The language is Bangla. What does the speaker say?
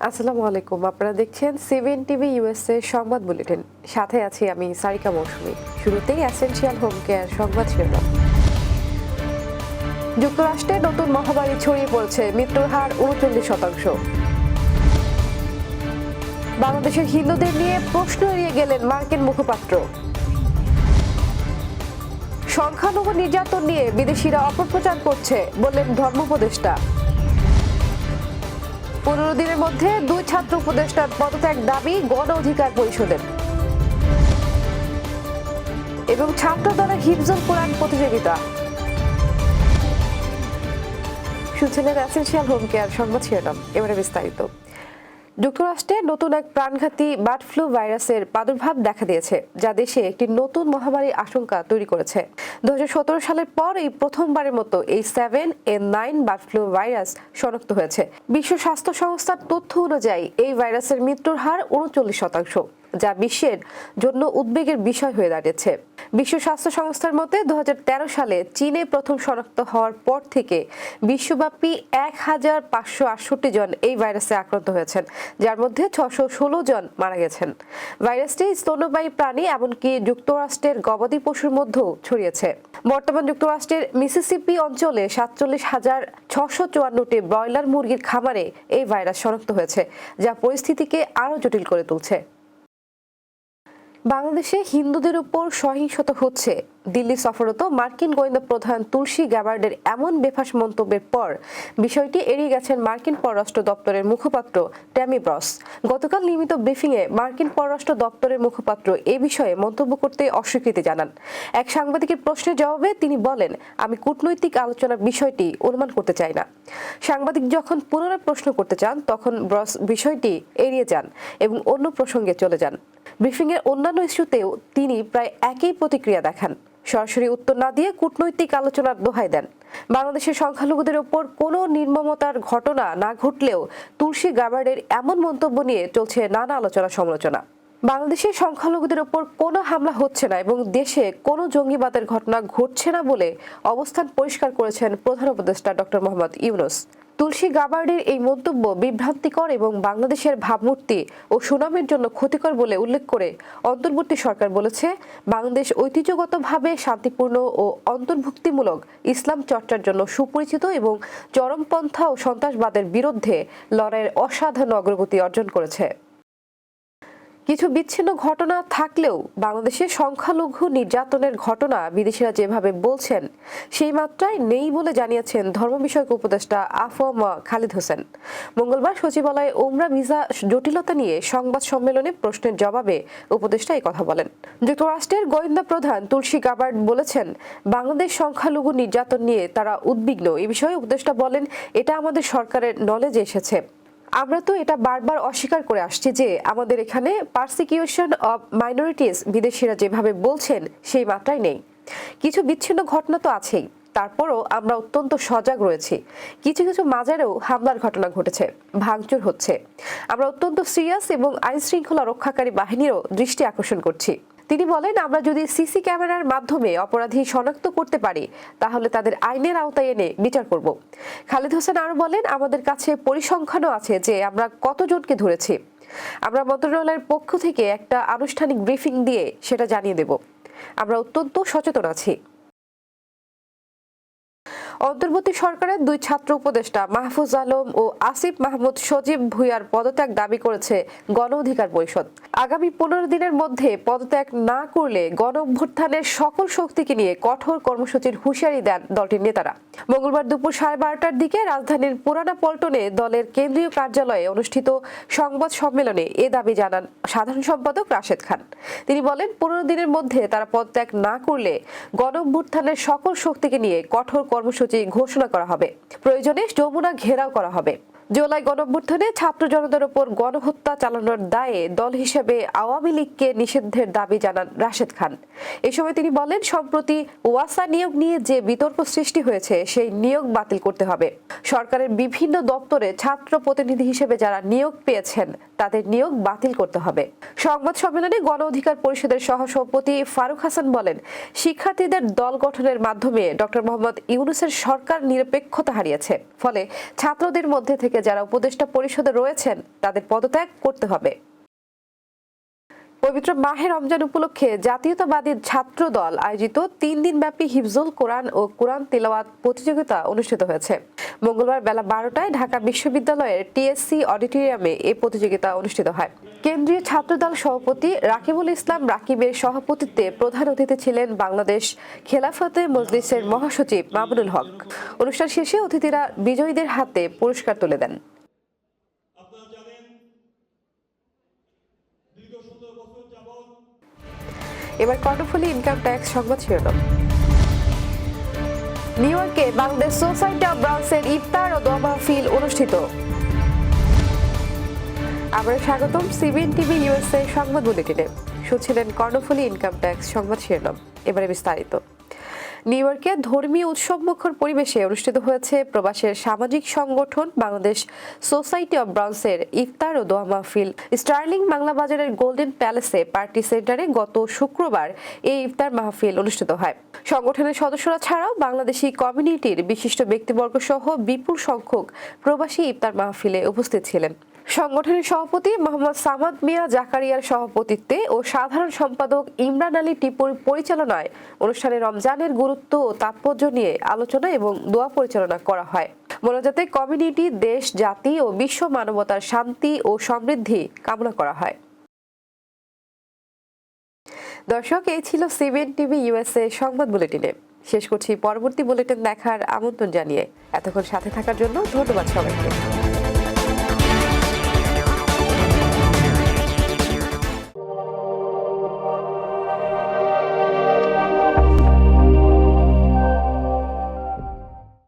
আসসালামু আলাইকুম। আপনারা দেখছেন 7 টিভি ইউএসএ সংবাদ বুলেটিন। সাথে আছি আমি সারিকা মৌসুমী। শুরুতেই এসেনশিয়াল হোম কেয়ার সংবাদ শিরোনাম। যুক্তরাষ্ট্রে নতুন মহামারী ছড়িয়ে পড়েছে, মৃত্যুর হার 39%। বাংলাদেশের হিন্দুদের নিয়ে প্রশ্ন এড়িয়ে গেলেন মার্কিন মুখপাত্র। সংখ্যালঘু নির্যাতন নিয়ে বিদেশিরা অপপ্রচার করছে বললেন ধর্ম উপদেষ্টা। 15 দিনের মধ্যে 2 ছাত্র উপদেষ্টার পদত্যাগ দাবি গণ অধিকার পরিষদের। এবং ছাত্র দলের হিফজুল কোরআন প্রতিযোগিতা। শুনছিলেন এসেনশিয়াল হোম কেয়ার সংবাদ শিরোনাম। এবারে বিস্তারিত। যুক্তরাষ্ট্রে নতুন এক প্রাণঘাতী বার্ড ফ্লু ভাইরাসের প্রাদুর্ভাব দেখা দিয়েছে, যা দেশে একটি নতুন মহামারীর আশঙ্কা তৈরি করেছে। 2017 সালের পর এই প্রথমবারের মতো এই 7N9 বার্ড ফ্লু ভাইরাস শনাক্ত হয়েছে। বিশ্ব স্বাস্থ্য সংস্থার তথ্য অনুযায়ী এই ভাইরাসের মৃত্যুর হার 39%, যা বিশ্বের জন্য উদ্বেগের বিষয় হয়ে দাঁড়িয়েছে। বিশ্ব স্বাস্থ্য সংস্থার মতে 2013 সালে চীনে প্রথম শনাক্ত হওয়ার পর থেকে বিশ্বব্যাপী 1568 জন এই ভাইরাসে আক্রান্ত হয়েছেন, যার মধ্যে 616 জন মারা গেছেন। ভাইরাসটি স্তন্যপায়ী প্রাণী এমনকি যুক্তরাষ্ট্রের গবাদি পশুর মধ্যেও ছড়িয়েছে। বর্তমান যুক্তরাষ্ট্রের মিসিসিপি অঞ্চলে 47,654টি ব্রয়লার মুরগির খামারে এই ভাইরাস শনাক্ত হয়েছে, যা পরিস্থিতিকে আরও জটিল করে তুলছে। বাংলাদেশে হিন্দুদের উপর সহিংসতা হচ্ছে। দিল্লি সফররত মার্কিন গোয়েন্দা প্রধান তুলসী গ্যাবার্ডের এমন বেফাঁস মন্তব্যের পর বিষয়টি এড়িয়ে গেছেন মার্কিন পররাষ্ট্র দপ্তরের মুখপাত্র ট্যামি ব্রস। গতকাল নিয়মিত ব্রিফিংয়ে মার্কিন পররাষ্ট্র দপ্তরের মুখপাত্র এ বিষয়ে মন্তব্য করতে অস্বীকৃতি জানান। এক সাংবাদিকের প্রশ্নের জবাবে তিনি বলেন, আমি কূটনৈতিক আলোচনার বিষয়টি অনুমান করতে চাই না। সাংবাদিক যখন পুনরায় প্রশ্ন করতে চান, তখন ব্রস বিষয়টি এড়িয়ে যান এবং অন্য প্রসঙ্গে চলে যান। ব্রিফিংয়ের অন্যান্য ইস্যুতেও তিনি প্রায় একই প্রতিক্রিয়া দেখান। সরাসরি উত্তর না দিয়ে কূটনৈতিক আলোচনার দোহাই দেন। বাংলাদেশের সংখ্যালঘুদের ওপর কোনো নির্মমতার ঘটনা না ঘটলেও তুলসী গ্যাবার্ডের এমন মন্তব্য নিয়ে চলছে নানা আলোচনা সমালোচনা। বাংলাদেশের সংখ্যালঘুদের ওপর কোনো হামলা হচ্ছে না এবং দেশে কোনো জঙ্গিবাদের ঘটনা ঘটছে না বলে অবস্থান পরিষ্কার করেছেন প্রধান উপদেষ্টা ডক্টর মোহাম্মদ ইউনূস। তুলসী গ্যাবার্ডের এই মন্তব্য বিভ্রান্তিকর এবং বাংলাদেশের ভাবমূর্তি ও সুনামের জন্য ক্ষতিকর বলে উল্লেখ করে অন্তর্বর্তী সরকার বলেছে, বাংলাদেশ ঐতিহ্যগতভাবে শান্তিপূর্ণ ও অন্তর্ভুক্তিমূলক ইসলাম চর্চার জন্য সুপরিচিত এবং চরমপন্থা ও সন্ত্রাসবাদের বিরুদ্ধে লড়াইয়ের অসাধারণ অগ্রগতি অর্জন করেছে। কিছু বিচ্ছিন্ন ঘটনা থাকলেও বাংলাদেশে সংখ্যালঘু নির্যাতনের ঘটনা বিদেশিরা যেভাবে বলছেন সেই মাত্রায় নেই বলে জানিয়েছেন ধর্ম বিষয়ক উপদেষ্টা আফম খালিদ হোসেন। মঙ্গলবার সচিবালয়ে ওমরা ভিসা জটিলতা নিয়ে সংবাদ সম্মেলনে প্রশ্নের জবাবে উপদেষ্টা এই কথা বলেন। যুক্তরাষ্ট্রের গোয়েন্দা প্রধান তুলসী গ্যাবার্ড বলেছেন, বাংলাদেশ সংখ্যালঘু নির্যাতন নিয়ে তারা উদ্বিগ্ন। এ বিষয়ে উপদেষ্টা বলেন, এটা আমাদের সরকারের নলেজে এসেছে। আমরা তো এটা বারবার অস্বীকার করে আসছি যে আমাদের এখানে পারসিকিউশন অব মাইনরিটিস বিদেশিরা যেভাবে বলছেন সেই মাত্রায় নেই। কিছু বিচ্ছিন্ন ঘটনা তো আছেই, তারপরও আমরা অত্যন্ত সজাগ রয়েছি। কিছু কিছু মাজারেও হামলার ঘটনা ঘটেছে, ভাঙচুর হচ্ছে। আমরা অত্যন্ত সিরিয়াস এবং আইন শৃঙ্খলা রক্ষাকারী বাহিনীরও দৃষ্টি আকর্ষণ করছি। তিনি বলেন, আমরা যদি সিসি ক্যামেরার মাধ্যমে অপরাধী শনাক্ত করতে পারি তাহলে তাদের আইনের আওতায় এনে বিচার করব। খালিদ হোসেন আরো বলেন, আমাদের কাছে পরিসংখ্যানও আছে যে আমরা কতজনকে ধরেছি। আমরা মন্ত্রণালয়ের পক্ষ থেকে একটা আনুষ্ঠানিক ব্রিফিং দিয়ে সেটা জানিয়ে দেব। আমরা অত্যন্ত সচেতন আছি। অন্তর্বর্তী সরকারের 2 ছাত্র উপদেষ্টা মাহফুজ আলম ও আসিফ মাহমুদ সজীব ভুঁইয়ার পদত্যাগ দাবি করেছে গণ অধিকার পরিষদ। আগামী 15 দিনের মধ্যে পদত্যাগ না করলে গণ অভ্যুত্থানের সকল শক্তিকে নিয়ে কঠোর কর্মসূচির হুঁশিয়ারি দেন দলটির নেতারা। মঙ্গলবার দুপুর 12:30টার দিকে রাজধানীর পুরানা পল্টনে দলের কেন্দ্রীয় কার্যালয়ে অনুষ্ঠিত সংবাদ সম্মেলনে এ দাবি জানান সাধারণ সম্পাদক রাশেদ খান। তিনি বলেন, 15 দিনের মধ্যে তারা পদত্যাগ না করলে গণ অভ্যুত্থানের সকল শক্তিকে নিয়ে কঠোর কর্মসূচি ঘোষণা করা হবে। প্রয়োজনে যমুনা ঘেরাও করা হবে। জুলাই গণঅভ্যুত্থানে ছাত্র জনতার উপর গণহত্যা চালানোর দায়ে দল হিসেবে আওয়ামী লীগকে নিষিদ্ধের দাবি জানান রাশেদ খান। এই সময় তিনি বলেন, সম্প্রতি ওয়াসা নিয়োগ নিয়ে যে বিতর্ক সৃষ্টি হয়েছে সেই নিয়োগ বাতিল করতে হবে। সরকারের বিভিন্ন দপ্তরে ছাত্র প্রতিনিধি হিসেবে যারা নিয়োগ পেয়েছেন তাদের নিয়োগ বাতিল করতে হবে। সংবাদ সম্মেলনে গণ অধিকার পরিষদের সহসভাপতি ফারুক হাসান বলেন, শিক্ষার্থীদের দল গঠনের মাধ্যমে ডক্টর মোহাম্মদ ইউনূসের সরকার নিরপেক্ষতা হারিয়েছে। ফলে ছাত্রদের মধ্যে থেকে থেকে যারা উপদেষ্টা পরিষদে রয়েছেন তাদের পদত্যাগ করতে হবে। পবিত্র মাহে রমজান উপলক্ষে জাতীয়তাবাদী ছাত্র দল আয়োজিত 3 দিনব্যাপী হিফজুল কোরআন ও কোরআন তিলাওয়াত প্রতিযোগিতা অনুষ্ঠিত হয়েছে। মঙ্গলবার বেলা 12টায় ঢাকা বিশ্ববিদ্যালয়ের টিএসসি অডিটোরিয়ামে এই প্রতিযোগিতা অনুষ্ঠিত হয়। কেন্দ্রীয় ছাত্রদল সভাপতি রাকিবুল ইসলাম রাকিবের সভাপতিত্বে প্রধান অতিথি ছিলেন বাংলাদেশ খেলাফতে মজলিসের মহাসচিব মামুনুল হক। অনুষ্ঠান শেষে অতিথিরা বিজয়ীদের হাতে পুরস্কার তুলে দেন। এবার কর্ণফুলী ইনকাম ট্যাক্স সংবাদ শিরোনাম। নিউ ইয়র্কে বাংলাদেশ সোসাইটি অব ব্রাঞ্চের ইফতার ও দোয়া মাহফিল অনুষ্ঠিত। আমরা স্বাগতম সিবিএন টিভি ইউএসএ সংবাদ বুলেটিনে। শুনছিলেন কর্ণফুলী ইনকাম ট্যাক্স সংবাদ শিরোনাম। এবারে বিস্তারিত। নিউ ইয়র্কে ধর্মীয় উৎসবমুখর পরিবেশে অনুষ্ঠিত হয়েছে প্রবাসের সামাজিক সংগঠন বাংলাদেশ সোসাইটি অব ব্রাঞ্চের ইফতার ও দোয়া মাহফিল। স্টার্লিং বাংলা বাজারের গোল্ডেন প্যালেসে পার্টি সেন্টারে গত শুক্রবার এই ইফতার মাহফিল অনুষ্ঠিত হয়। সংগঠনের সদস্যরা ছাড়াও বাংলাদেশি কমিউনিটির বিশিষ্ট ব্যক্তিবর্গ সহ বিপুল সংখ্যক প্রবাসী ইফতার মাহফিলে উপস্থিত ছিলেন। সংগঠনের সভাপতি মোহাম্মদ সামাদ মিয়া জাকারিয়ার সভাপতিত্বে ও সাধারণ সম্পাদক ইমরান আলী টিপুর পরিচালনায় অনুষ্ঠানে রমজানের গুরুত্ব ও তাৎপর্য নিয়ে আলোচনা এবং দোয়া পরিচালনা করা হয়। মোনাজাতে কমিউনিটি, দেশ, জাতি ও বিশ্ব মানবতার শান্তি ও সমৃদ্ধি কামনা করা হয়। দর্শক, এই ছিল সিবিএন টিভি ইউএসএ সংবাদ বুলেটিনে। শেষ করছি পরবর্তী বুলেটিন দেখার আমন্ত্রণ জানিয়ে। এতক্ষণ সাথে থাকার জন্য ধন্যবাদ সবাইকে।